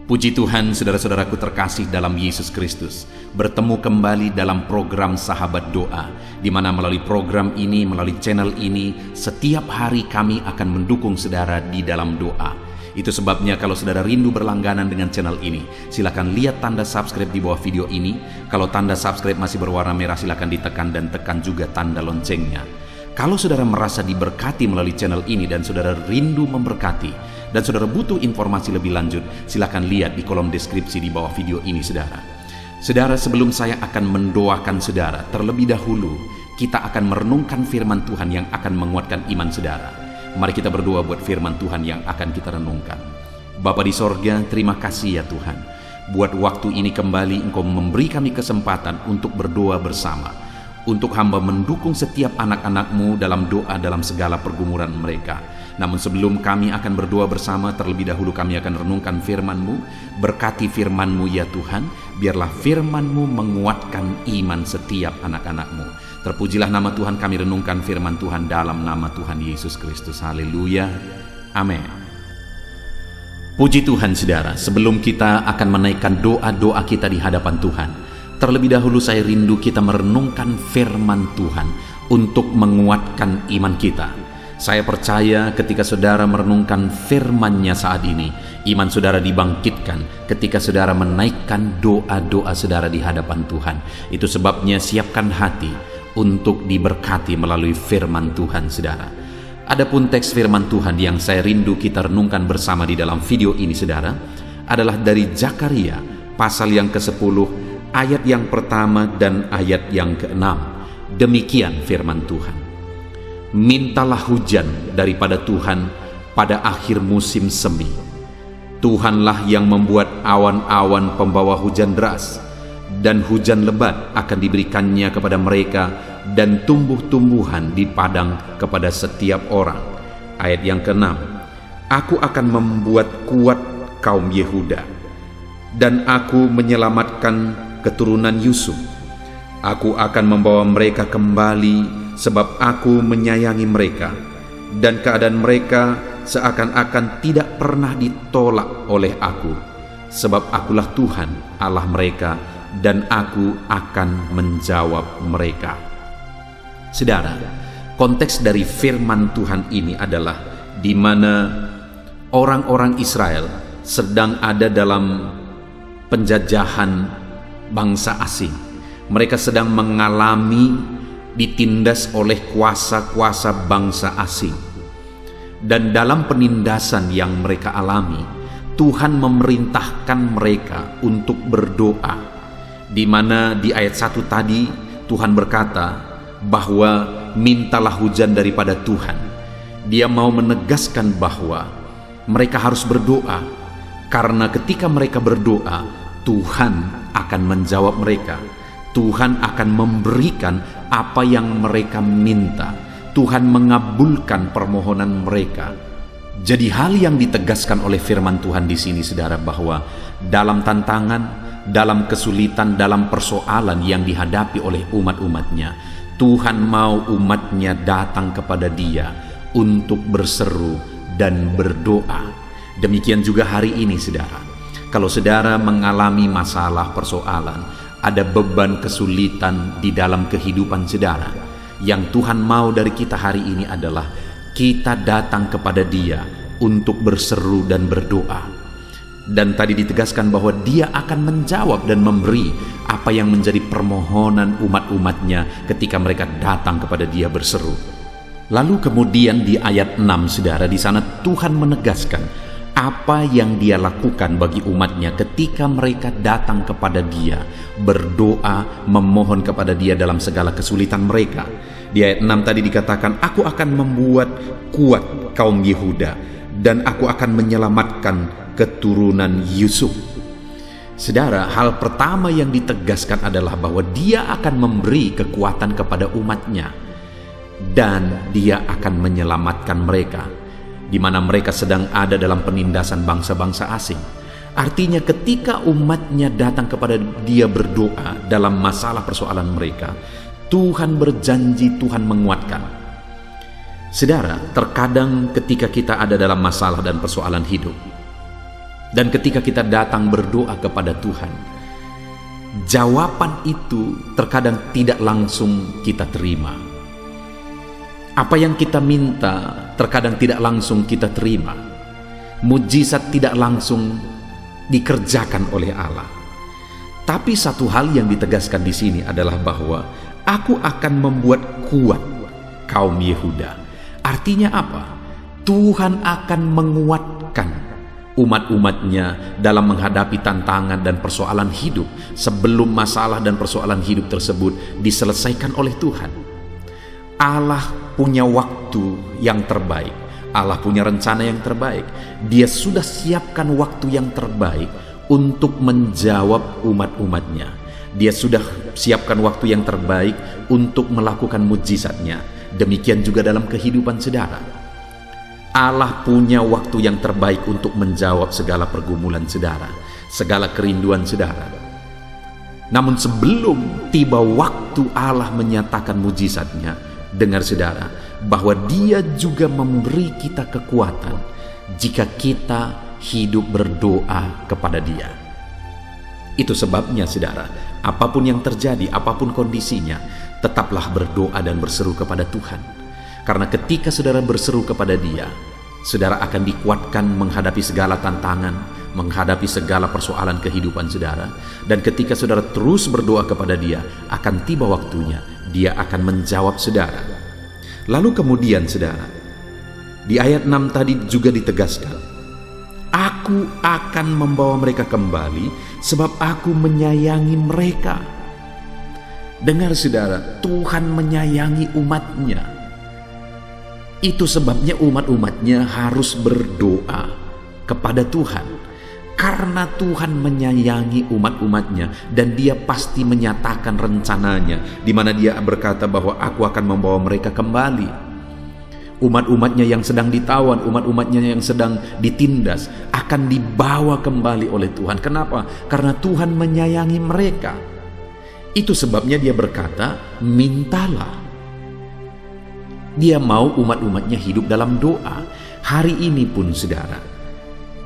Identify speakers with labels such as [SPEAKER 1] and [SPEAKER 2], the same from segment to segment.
[SPEAKER 1] Puji Tuhan, saudara-saudaraku terkasih dalam Yesus Kristus, bertemu kembali dalam program Sahabat Doa, di mana melalui program ini, melalui channel ini, setiap hari kami akan mendukung saudara di dalam doa. Itu sebabnya kalau saudara rindu berlangganan dengan channel ini, silakan lihat tanda subscribe di bawah video ini. Kalau tanda subscribe masih berwarna merah, silakan ditekan dan tekan juga tanda loncengnya. Kalau saudara merasa diberkati melalui channel ini dan saudara rindu memberkati, dan saudara butuh informasi lebih lanjut, silakan lihat di kolom deskripsi di bawah video ini, saudara. Saudara, sebelum saya akan mendoakan saudara, terlebih dahulu kita akan merenungkan firman Tuhan yang akan menguatkan iman saudara. Mari kita berdoa buat firman Tuhan yang akan kita renungkan. Bapa di sorga, terima kasih ya Tuhan. Buat waktu ini kembali Engkau memberi kami kesempatan untuk berdoa bersama. Untuk hamba mendukung setiap anak-anak-Mu dalam doa dalam segala pergumulan mereka. Namun sebelum kami akan berdoa bersama, terlebih dahulu kami akan renungkan firman-Mu. Berkati firman-Mu ya Tuhan, biarlah firman-Mu menguatkan iman setiap anak-anak-Mu. Terpujilah nama Tuhan, kami renungkan firman Tuhan dalam nama Tuhan Yesus Kristus. Haleluya, amin. Puji Tuhan saudara, sebelum kita akan menaikkan doa-doa kita di hadapan Tuhan, terlebih dahulu saya rindu kita merenungkan firman Tuhan untuk menguatkan iman kita. Saya percaya ketika saudara merenungkan firman-Nya saat ini, iman saudara dibangkitkan ketika saudara menaikkan doa-doa saudara di hadapan Tuhan. Itu sebabnya siapkan hati untuk diberkati melalui firman Tuhan saudara. Adapun teks firman Tuhan yang saya rindu kita renungkan bersama di dalam video ini saudara, adalah dari Zakaria pasal yang ke-10, ayat yang pertama dan ayat yang ke-6. Demikian firman Tuhan. Mintalah hujan daripada Tuhan pada akhir musim semi. Tuhanlah yang membuat awan-awan pembawa hujan deras, dan hujan lebat akan diberikannya kepada mereka, dan tumbuh-tumbuhan di padang kepada setiap orang. Ayat yang ke-6. Aku akan membuat kuat kaum Yehuda, dan aku menyelamatkan keturunan Yusuf. Aku akan membawa mereka kembali, sebab aku menyayangi mereka, dan keadaan mereka seakan-akan tidak pernah ditolak oleh aku, sebab akulah Tuhan Allah mereka, dan aku akan menjawab mereka. Saudara, konteks dari firman Tuhan ini adalah di mana orang-orang Israel sedang ada dalam penjajahan bangsa asing. Mereka sedang mengalami ditindas oleh kuasa-kuasa bangsa asing. Dan dalam penindasan yang mereka alami, Tuhan memerintahkan mereka untuk berdoa. Di mana di ayat 1 tadi Tuhan berkata bahwa mintalah hujan daripada Tuhan. Dia mau menegaskan bahwa mereka harus berdoa, karena ketika mereka berdoa, Tuhan akan menjawab mereka. Tuhan akan memberikan apa yang mereka minta. Tuhan mengabulkan permohonan mereka. Jadi hal yang ditegaskan oleh firman Tuhan di sini saudara, bahwa dalam tantangan, dalam kesulitan, dalam persoalan yang dihadapi oleh umat-umatnya, Tuhan mau umatnya datang kepada Dia untuk berseru dan berdoa. Demikian juga hari ini saudara. Kalau saudara mengalami masalah, persoalan, ada beban kesulitan di dalam kehidupan saudara, yang Tuhan mau dari kita hari ini adalah kita datang kepada Dia untuk berseru dan berdoa. Dan tadi ditegaskan bahwa Dia akan menjawab dan memberi apa yang menjadi permohonan umat-umatnya ketika mereka datang kepada Dia berseru. Lalu kemudian di ayat 6 saudara, di sana Tuhan menegaskan apa yang Dia lakukan bagi umatnya ketika mereka datang kepada Dia, berdoa, memohon kepada Dia dalam segala kesulitan mereka. Di ayat 6 tadi dikatakan, aku akan membuat kuat kaum Yehuda, dan aku akan menyelamatkan keturunan Yusuf. Saudara, hal pertama yang ditegaskan adalah bahwa Dia akan memberi kekuatan kepada umatnya, dan Dia akan menyelamatkan mereka, di mana mereka sedang ada dalam penindasan bangsa-bangsa asing. Artinya ketika umatnya datang kepada Dia berdoa dalam masalah persoalan mereka, Tuhan berjanji, Tuhan menguatkan. Saudara, terkadang ketika kita ada dalam masalah dan persoalan hidup, Dan ketika kita datang berdoa kepada Tuhan, jawaban itu terkadang tidak langsung kita terima. Apa yang kita minta terkadang tidak langsung kita terima. Mujizat tidak langsung dikerjakan oleh Allah. Tapi satu hal yang ditegaskan di sini adalah bahwa aku akan membuat kuat kaum Yehuda. Artinya apa? Tuhan akan menguatkan umat-umatnya dalam menghadapi tantangan dan persoalan hidup sebelum masalah dan persoalan hidup tersebut diselesaikan oleh Tuhan. Allah punya waktu yang terbaik. Allah punya rencana yang terbaik. Dia sudah siapkan waktu yang terbaik untuk menjawab umat-umatnya. Dia sudah siapkan waktu yang terbaik untuk melakukan mujizatnya. Demikian juga dalam kehidupan saudara. Allah punya waktu yang terbaik untuk menjawab segala pergumulan saudara, segala kerinduan saudara. Namun sebelum tiba waktu Allah menyatakan mujizatnya, dengar saudara, bahwa Dia juga memberi kita kekuatan jika kita hidup berdoa kepada Dia. Itu sebabnya saudara, apapun yang terjadi, apapun kondisinya, tetaplah berdoa dan berseru kepada Tuhan. Karena ketika saudara berseru kepada Dia, saudara akan dikuatkan menghadapi segala tantangan, menghadapi segala persoalan kehidupan saudara. Dan ketika saudara terus berdoa kepada Dia, akan tiba waktunya Dia akan menjawab saudara. Lalu kemudian saudara, di ayat 6 tadi juga ditegaskan, aku akan membawa mereka kembali sebab aku menyayangi mereka. Dengar saudara, Tuhan menyayangi umatnya. Itu sebabnya umat-umatnya harus berdoa kepada Tuhan. Karena Tuhan menyayangi umat-umatnya dan Dia pasti menyatakan rencananya, di mana Dia berkata bahwa aku akan membawa mereka kembali. Umat-umatnya yang sedang ditawan, umat-umatnya yang sedang ditindas akan dibawa kembali oleh Tuhan. Kenapa? Karena Tuhan menyayangi mereka. Itu sebabnya Dia berkata, mintalah. Dia mau umat-umatnya hidup dalam doa. Hari ini pun saudara,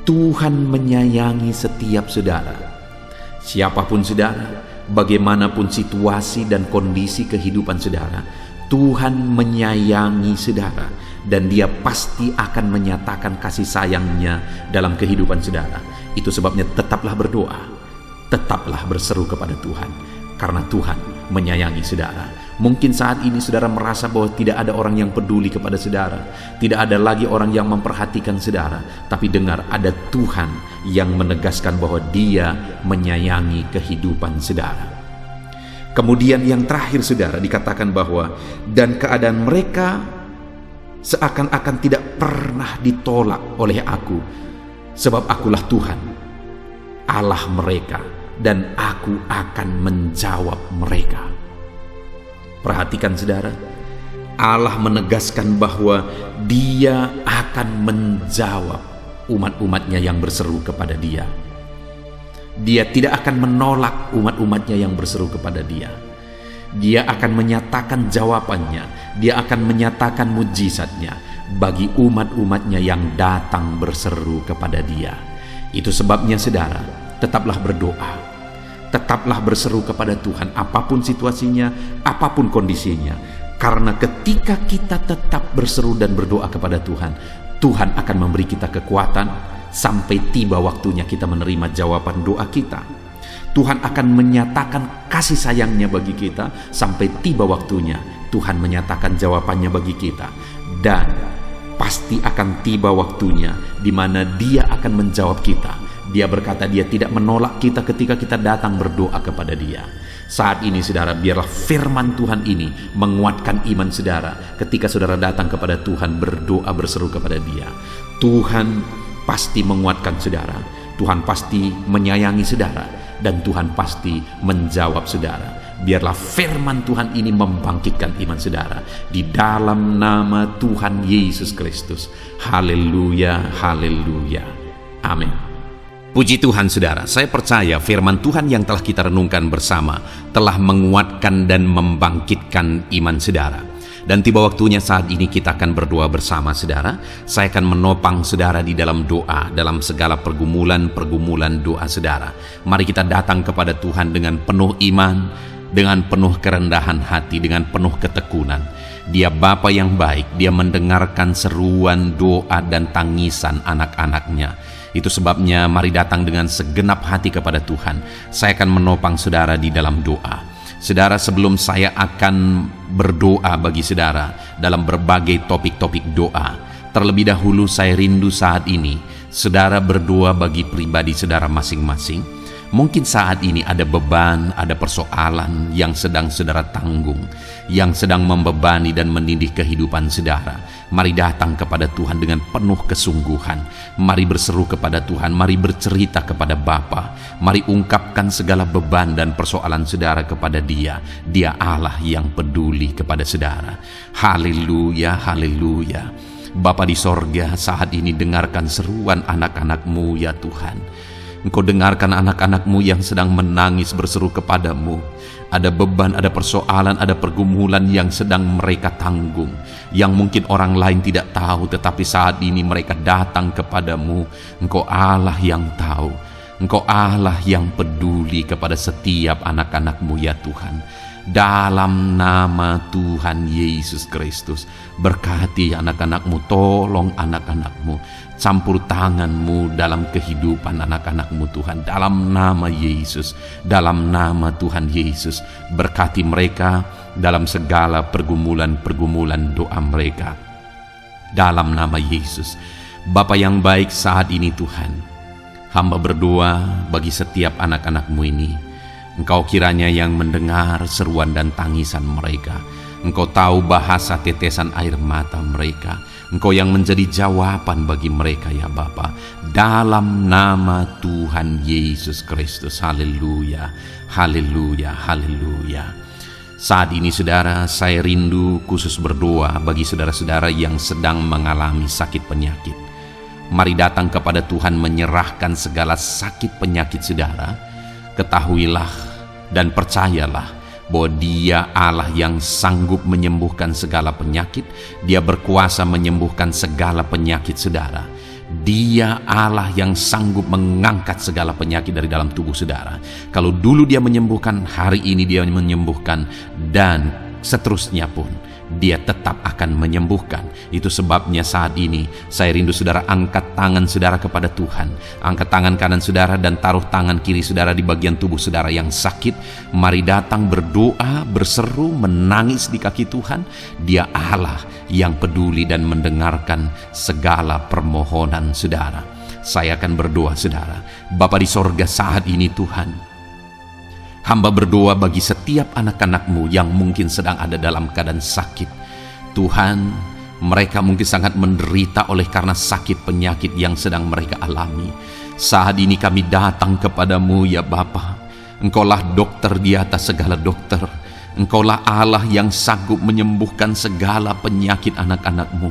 [SPEAKER 1] Tuhan menyayangi setiap saudara. Siapapun saudara, bagaimanapun situasi dan kondisi kehidupan saudara, Tuhan menyayangi saudara. Dan Dia pasti akan menyatakan kasih sayangnya dalam kehidupan saudara. Itu sebabnya tetaplah berdoa, tetaplah berseru kepada Tuhan. Karena Tuhan menyayangi saudara. Mungkin saat ini saudara merasa bahwa tidak ada orang yang peduli kepada saudara, tidak ada lagi orang yang memperhatikan saudara. Tapi dengar, ada Tuhan yang menegaskan bahwa Dia menyayangi kehidupan saudara. Kemudian yang terakhir saudara, dikatakan bahwa dan keadaan mereka seakan-akan tidak pernah ditolak oleh aku, sebab akulah Tuhan Allah mereka, dan aku akan menjawab mereka. Perhatikan saudara, Allah menegaskan bahwa Dia akan menjawab umat-umatnya yang berseru kepada Dia. Dia tidak akan menolak umat-umatnya yang berseru kepada Dia. Dia akan menyatakan jawabannya. Dia akan menyatakan mujizatnya bagi umat-umatnya yang datang berseru kepada Dia. Itu sebabnya saudara, tetaplah berdoa, tetaplah berseru kepada Tuhan, apapun situasinya, apapun kondisinya. Karena ketika kita tetap berseru dan berdoa kepada Tuhan, Tuhan akan memberi kita kekuatan sampai tiba waktunya kita menerima jawaban doa kita. Tuhan akan menyatakan kasih sayangnya bagi kita sampai tiba waktunya Tuhan menyatakan jawabannya bagi kita. Dan pasti akan tiba waktunya di mana Dia akan menjawab kita. Dia berkata Dia tidak menolak kita ketika kita datang berdoa kepada Dia. Saat ini saudara, biarlah firman Tuhan ini menguatkan iman saudara ketika saudara datang kepada Tuhan berdoa berseru kepada Dia. Tuhan pasti menguatkan saudara, Tuhan pasti menyayangi saudara, dan Tuhan pasti menjawab saudara. Biarlah firman Tuhan ini membangkitkan iman saudara di dalam nama Tuhan Yesus Kristus. Haleluya, haleluya, amin. Puji Tuhan saudara, saya percaya firman Tuhan yang telah kita renungkan bersama telah menguatkan dan membangkitkan iman saudara. Dan tiba waktunya saat ini kita akan berdoa bersama saudara. Saya akan menopang saudara di dalam doa, dalam segala pergumulan doa saudara. Mari kita datang kepada Tuhan dengan penuh iman, dengan penuh kerendahan hati, dengan penuh ketekunan. Dia Bapa yang baik, Dia mendengarkan seruan doa dan tangisan anak-anaknya. Itu sebabnya mari datang dengan segenap hati kepada Tuhan. Saya akan menopang saudara di dalam doa. Saudara, sebelum saya akan berdoa bagi saudara dalam berbagai topik-topik doa, terlebih dahulu saya rindu saat ini saudara berdoa bagi pribadi saudara masing-masing. Mungkin saat ini ada beban, ada persoalan yang sedang saudara tanggung, yang sedang membebani dan menindih kehidupan saudara. Mari datang kepada Tuhan dengan penuh kesungguhan. Mari berseru kepada Tuhan, mari bercerita kepada Bapa. Mari ungkapkan segala beban dan persoalan saudara kepada Dia. Dia Allah yang peduli kepada saudara. Haleluya, haleluya. Bapa di sorga, saat ini dengarkan seruan anak-anak-Mu ya Tuhan. Engkau dengarkan anak-anak-Mu yang sedang menangis berseru kepadamu. Ada beban, ada persoalan, ada pergumulan yang sedang mereka tanggung, yang mungkin orang lain tidak tahu, tetapi saat ini mereka datang kepadamu. Engkau Allah yang tahu, Engkau Allah yang peduli kepada setiap anak-anak-Mu ya Tuhan. Dalam nama Tuhan Yesus Kristus, berkati anak-anak-Mu, tolong anak-anak-Mu, campur tangan-Mu dalam kehidupan anak-anak-Mu Tuhan. Dalam nama Yesus, dalam nama Tuhan Yesus, berkati mereka dalam segala pergumulan-pergumulan doa mereka. Dalam nama Yesus. Bapa yang baik, saat ini Tuhan, hamba berdoa bagi setiap anak-anak-Mu ini. Engkau kiranya yang mendengar seruan dan tangisan mereka. Engkau tahu bahasa tetesan air mata mereka. Engkau yang menjadi jawaban bagi mereka ya Bapa. Dalam nama Tuhan Yesus Kristus. Haleluya, haleluya, haleluya. Saat ini saudara, saya rindu khusus berdoa bagi saudara-saudara yang sedang mengalami sakit penyakit. Mari datang kepada Tuhan menyerahkan segala sakit penyakit saudara. Ketahuilah dan percayalah bahwa Dia Allah yang sanggup menyembuhkan segala penyakit. Dia berkuasa menyembuhkan segala penyakit saudara. Dia Allah yang sanggup mengangkat segala penyakit dari dalam tubuh saudara. Kalau dulu Dia menyembuhkan, hari ini Dia menyembuhkan, dan seterusnya pun Dia tetap akan menyembuhkan. Itu sebabnya saat ini saya rindu saudara angkat tangan saudara kepada Tuhan. Angkat tangan kanan saudara dan taruh tangan kiri saudara di bagian tubuh saudara yang sakit. Mari datang berdoa, berseru, menangis di kaki Tuhan. Dia Allah yang peduli dan mendengarkan segala permohonan saudara. Saya akan berdoa saudara. Bapa di sorga, saat ini Tuhan, hamba berdoa bagi setiap anak-anak-Mu yang mungkin sedang ada dalam keadaan sakit. Tuhan, mereka mungkin sangat menderita oleh karena sakit penyakit yang sedang mereka alami. Saat ini kami datang kepadamu ya Bapa. Engkaulah dokter di atas segala dokter. Engkaulah Allah yang sanggup menyembuhkan segala penyakit anak-anak-Mu.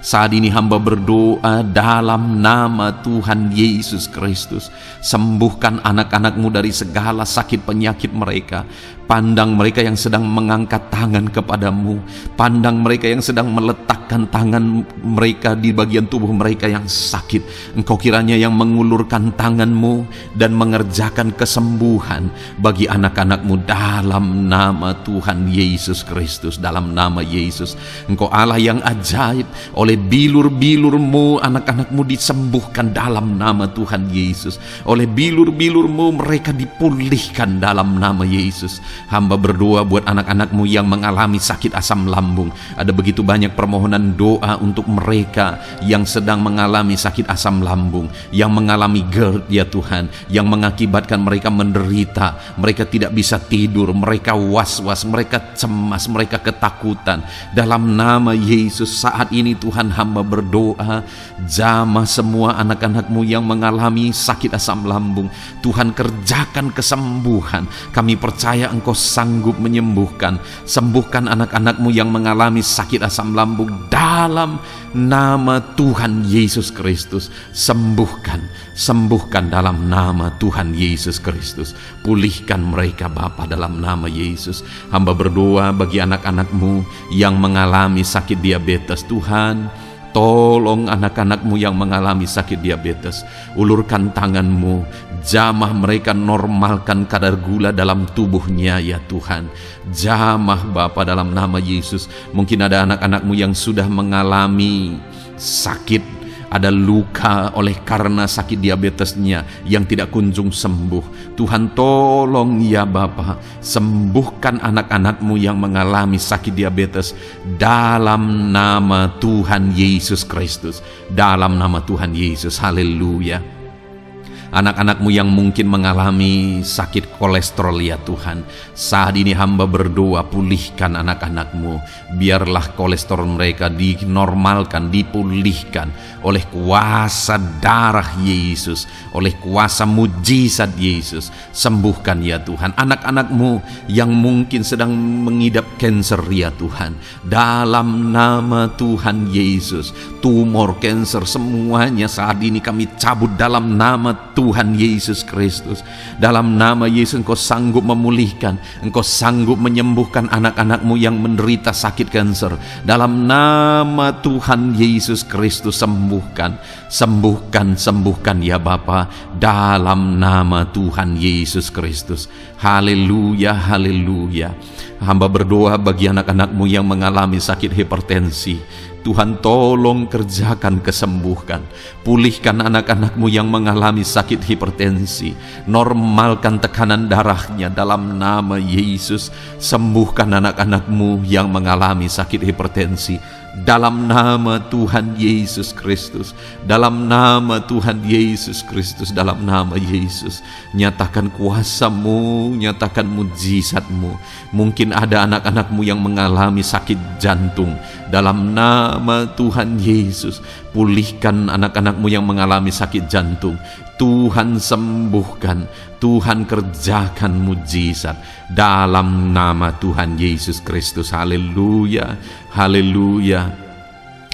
[SPEAKER 1] Saat ini hamba berdoa dalam nama Tuhan Yesus Kristus. Sembuhkan anak-anak-Mu dari segala sakit penyakit mereka. Pandang mereka yang sedang mengangkat tangan kepadamu. Pandang mereka yang sedang meletakkan tangan mereka di bagian tubuh mereka yang sakit. Engkau kiranya yang mengulurkan tangan-Mu dan mengerjakan kesembuhan bagi anak-anak-Mu dalam nama Tuhan Yesus Kristus. Dalam nama Yesus, Engkau Allah yang ajaib. Oleh bilur-bilur-Mu anak-anak-Mu disembuhkan dalam nama Tuhan Yesus. Oleh bilur-bilur-Mu mereka dipulihkan dalam nama Yesus. Hamba berdoa buat anak-anak-Mu yang mengalami sakit asam lambung. Ada begitu banyak permohonan doa untuk mereka yang sedang mengalami sakit asam lambung, yang mengalami GERD ya Tuhan, yang mengakibatkan mereka menderita, mereka tidak bisa tidur, mereka was-was, mereka cemas, mereka ketakutan. Dalam nama Yesus saat ini Tuhan, Tuhan, hamba berdoa, jamah semua anak-anak-Mu yang mengalami sakit asam lambung. Tuhan, kerjakan kesembuhan. Kami percaya Engkau sanggup menyembuhkan. Sembuhkan anak-anak-Mu yang mengalami sakit asam lambung dalam nama Tuhan Yesus Kristus. Sembuhkan dalam nama Tuhan Yesus Kristus. Pulihkan mereka Bapa dalam nama Yesus. Hamba berdoa bagi anak-anak-Mu yang mengalami sakit diabetes. Tuhan, tolong anak-anak-Mu yang mengalami sakit diabetes. Ulurkan tangan-Mu, jamah mereka, normalkan kadar gula dalam tubuhnya ya Tuhan. Jamah Bapa dalam nama Yesus. Mungkin ada anak-anak-Mu yang sudah mengalami sakit, ada luka oleh karena sakit diabetesnya yang tidak kunjung sembuh. Tuhan, tolong ya Bapa, sembuhkan anak-anak-Mu yang mengalami sakit diabetes dalam nama Tuhan Yesus Kristus. Dalam nama Tuhan Yesus, haleluya. Anak-anak-Mu yang mungkin mengalami sakit kolesterol ya Tuhan, saat ini hamba berdoa, pulihkan anak-anak-Mu. Biarlah kolesterol mereka dinormalkan, dipulihkan oleh kuasa darah Yesus, oleh kuasa mujizat Yesus. Sembuhkan ya Tuhan anak-anak-Mu yang mungkin sedang mengidap kanker ya Tuhan, dalam nama Tuhan Yesus. Tumor, kanker, semuanya saat ini kami cabut dalam nama Tuhan Yesus Kristus. Dalam nama Yesus Engkau sanggup memulihkan, Engkau sanggup menyembuhkan anak-anak-Mu yang menderita sakit kanker. Dalam nama Tuhan Yesus Kristus, sembuhkan ya Bapa, dalam nama Tuhan Yesus Kristus. Haleluya, haleluya. Hamba berdoa bagi anak-anak-Mu yang mengalami sakit hipertensi. Tuhan, tolong kerjakan kesembuhan. Pulihkan anak-anak-Mu yang mengalami sakit hipertensi. Normalkan tekanan darahnya dalam nama Yesus. Sembuhkan anak-anak-Mu yang mengalami sakit hipertensi dalam nama Tuhan Yesus Kristus. Dalam nama Tuhan Yesus Kristus, dalam nama Yesus. Nyatakan kuasa-Mu, nyatakan mujizat-Mu. Mungkin ada anak-anak-Mu yang mengalami sakit jantung. Dalam nama Tuhan Yesus, pulihkan anak-anak-Mu yang mengalami sakit jantung. Tuhan sembuhkan, Tuhan kerjakan mujizat dalam nama Tuhan Yesus Kristus. Haleluya, haleluya,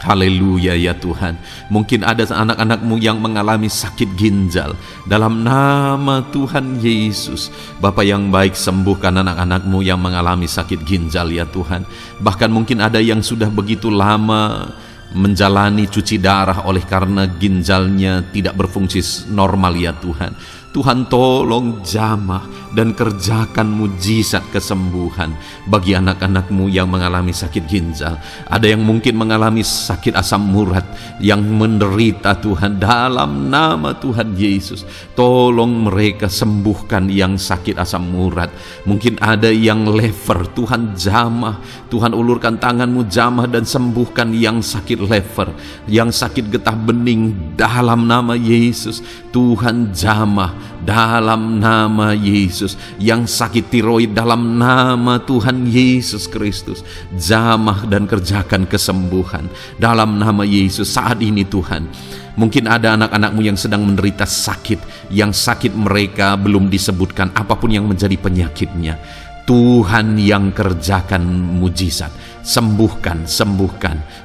[SPEAKER 1] haleluya ya Tuhan. Mungkin ada anak-anak-Mu yang mengalami sakit ginjal. Dalam nama Tuhan Yesus, Bapa yang baik, sembuhkan anak-anak-Mu yang mengalami sakit ginjal ya Tuhan. Bahkan mungkin ada yang sudah begitu lama menjalani cuci darah oleh karena ginjalnya tidak berfungsi normal ya Tuhan. Tuhan, tolong jamah dan kerjakan mujizat kesembuhan bagi anak-anak-Mu yang mengalami sakit ginjal. Ada yang mungkin mengalami sakit asam urat yang menderita Tuhan, dalam nama Tuhan Yesus. Tolong mereka, sembuhkan yang sakit asam urat. Mungkin ada yang lever, Tuhan jamah. Tuhan, ulurkan tangan-Mu, jamah dan sembuhkan yang sakit lever, yang sakit getah bening dalam nama Yesus. Tuhan jamah dalam nama Yesus. Yang sakit tiroid dalam nama Tuhan Yesus Kristus, jamah dan kerjakan kesembuhan dalam nama Yesus. Saat ini Tuhan, mungkin ada anak-anak-Mu yang sedang menderita sakit, yang sakit mereka belum disebutkan apapun yang menjadi penyakitnya. Tuhan yang kerjakan mujizat, sembuhkan.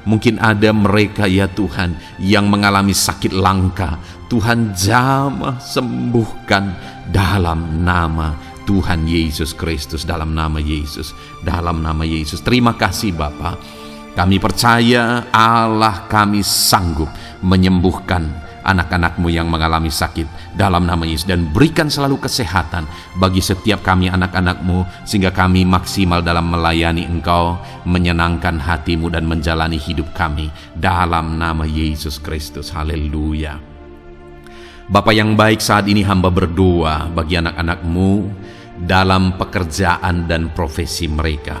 [SPEAKER 1] Mungkin ada mereka ya Tuhan yang mengalami sakit langka. Tuhan jamah, sembuhkan dalam nama Tuhan Yesus Kristus, dalam nama Yesus, dalam nama Yesus. Terima kasih Bapa. Kami percaya Allah kami sanggup menyembuhkan anak-anak-Mu yang mengalami sakit dalam nama Yesus, dan berikan selalu kesehatan bagi setiap kami anak-anak-Mu, sehingga kami maksimal dalam melayani Engkau, menyenangkan hati-Mu dan menjalani hidup kami dalam nama Yesus Kristus. Haleluya. Bapa yang baik, saat ini hamba berdoa bagi anak-anak-Mu dalam pekerjaan dan profesi mereka.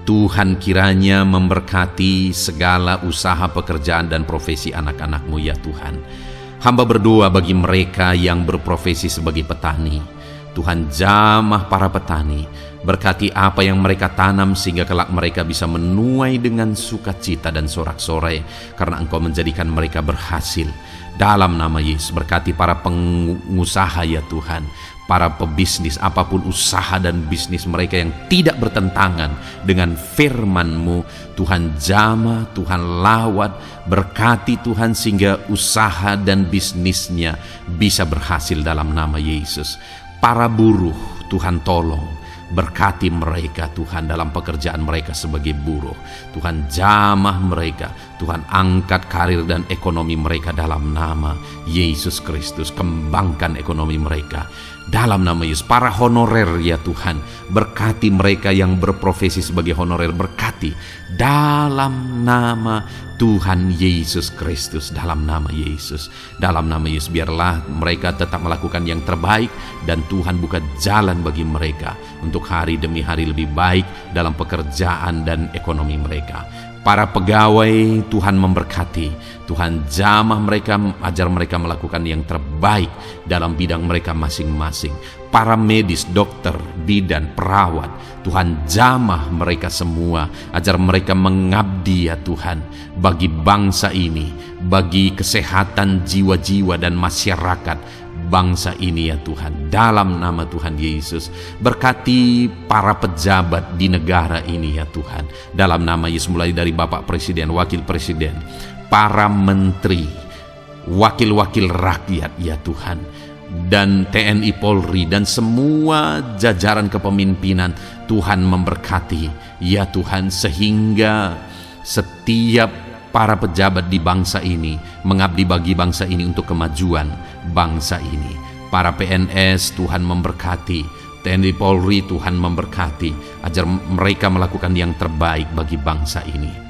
[SPEAKER 1] Tuhan kiranya memberkati segala usaha pekerjaan dan profesi anak-anak-Mu ya Tuhan. Hamba berdoa bagi mereka yang berprofesi sebagai petani. Tuhan jamah para petani. Berkati apa yang mereka tanam sehingga kelak mereka bisa menuai dengan sukacita dan sorak-sorai karena Engkau menjadikan mereka berhasil. Dalam nama Yesus, berkati para pengusaha ya Tuhan, para pebisnis, apapun usaha dan bisnis mereka yang tidak bertentangan dengan firman-Mu. Tuhan jamah, Tuhan lawat, berkati Tuhan sehingga usaha dan bisnisnya bisa berhasil dalam nama Yesus. Para buruh, Tuhan tolong, berkati mereka Tuhan dalam pekerjaan mereka sebagai buruh. Tuhan jamah mereka, Tuhan angkat karir dan ekonomi mereka dalam nama Yesus Kristus. Kembangkan ekonomi mereka dalam nama Yesus. Para honorer ya Tuhan, berkati mereka yang berprofesi sebagai honorer, berkati dalam nama Tuhan Yesus Kristus. Dalam nama Yesus, dalam nama Yesus, biarlah mereka tetap melakukan yang terbaik dan Tuhan buka jalan bagi mereka untuk hari demi hari lebih baik dalam pekerjaan dan ekonomi mereka. Para pegawai Tuhan memberkati, Tuhan jamah mereka, ajar mereka melakukan yang terbaik dalam bidang mereka masing-masing. Para medis, dokter, bidan, perawat, Tuhan jamah mereka semua, ajar mereka mengabdi ya Tuhan bagi bangsa ini, bagi kesehatan jiwa-jiwa dan masyarakat bangsa ini ya Tuhan. Dalam nama Tuhan Yesus, berkati para pejabat di negara ini ya Tuhan. Dalam nama Yesus, mulai dari Bapak Presiden, Wakil Presiden, para menteri, wakil-wakil rakyat ya Tuhan, dan TNI Polri dan semua jajaran kepemimpinan, Tuhan memberkati ya Tuhan, sehingga setiap para pejabat di bangsa ini mengabdi bagi bangsa ini untuk kemajuan bangsa ini. Para PNS Tuhan memberkati, TNI Polri Tuhan memberkati, ajar mereka melakukan yang terbaik bagi bangsa ini.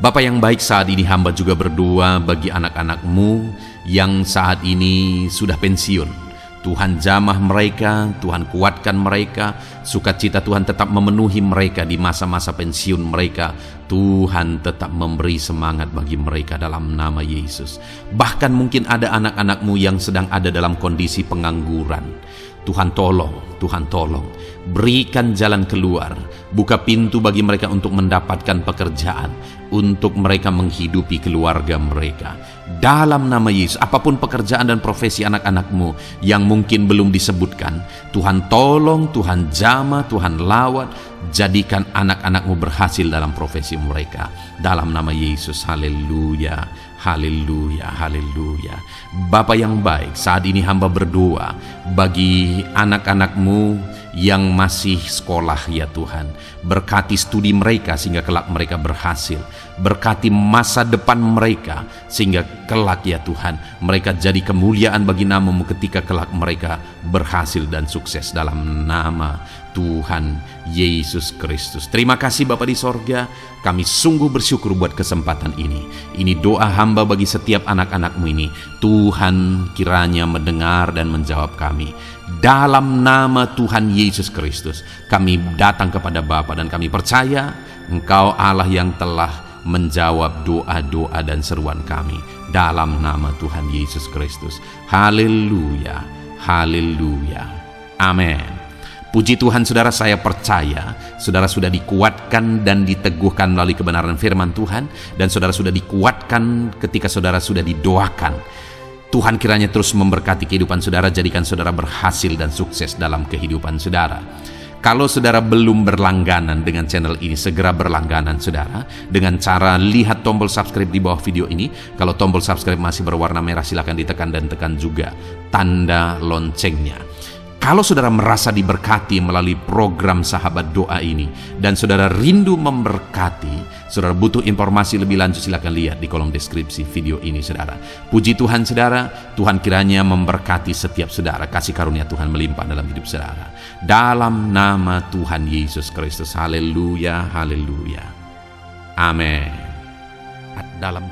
[SPEAKER 1] Bapa yang baik, saat ini hamba juga berdoa bagi anak-anak-Mu yang saat ini sudah pensiun. Tuhan jamah mereka, Tuhan kuatkan mereka, sukacita Tuhan tetap memenuhi mereka di masa-masa pensiun mereka. Tuhan tetap memberi semangat bagi mereka dalam nama Yesus. Bahkan mungkin ada anak-anak-Mu yang sedang ada dalam kondisi pengangguran. Tuhan tolong, Tuhan tolong, berikan jalan keluar, buka pintu bagi mereka untuk mendapatkan pekerjaan, untuk mereka menghidupi keluarga mereka. Dalam nama Yesus, apapun pekerjaan dan profesi anak-anak-Mu yang mungkin belum disebutkan, Tuhan tolong, Tuhan jamah, Tuhan lawat, jadikan anak-anak-Mu berhasil dalam profesi mereka. Dalam nama Yesus, haleluya, haleluya, haleluya. Bapa yang baik, saat ini hamba berdoa bagi anak-anak-Mu yang masih sekolah ya Tuhan. Berkati studi mereka sehingga kelak mereka berhasil. Berkati masa depan mereka sehingga kelak ya Tuhan mereka jadi kemuliaan bagi nama-Mu ketika kelak mereka berhasil dan sukses dalam nama Tuhan Yesus Kristus. Terima kasih Bapa di sorga, kami sungguh bersyukur buat kesempatan ini. Ini doa hamba bagi setiap anak-anak-Mu ini. Tuhan kiranya mendengar dan menjawab kami. Dalam nama Tuhan Yesus Kristus, kami datang kepada Bapa dan kami percaya Engkau Allah yang telah menjawab doa-doa dan seruan kami. Dalam nama Tuhan Yesus Kristus. Haleluya, haleluya, amin. Puji Tuhan saudara, saya percaya saudara sudah dikuatkan dan diteguhkan melalui kebenaran firman Tuhan, dan saudara sudah dikuatkan ketika saudara sudah didoakan. Tuhan kiranya terus memberkati kehidupan saudara, jadikan saudara berhasil dan sukses dalam kehidupan saudara. Kalau saudara belum berlangganan dengan channel ini, segera berlangganan saudara dengan cara lihat tombol subscribe di bawah video ini. Kalau tombol subscribe masih berwarna merah, silakan ditekan dan tekan juga tanda loncengnya. Kalau saudara merasa diberkati melalui program Sahabat Doa ini dan saudara rindu memberkati, saudara butuh informasi lebih lanjut, silakan lihat di kolom deskripsi video ini saudara. Puji Tuhan saudara, Tuhan kiranya memberkati setiap saudara, kasih karunia Tuhan melimpah dalam hidup saudara. Dalam nama Tuhan Yesus Kristus, haleluya, haleluya, amin. Dalam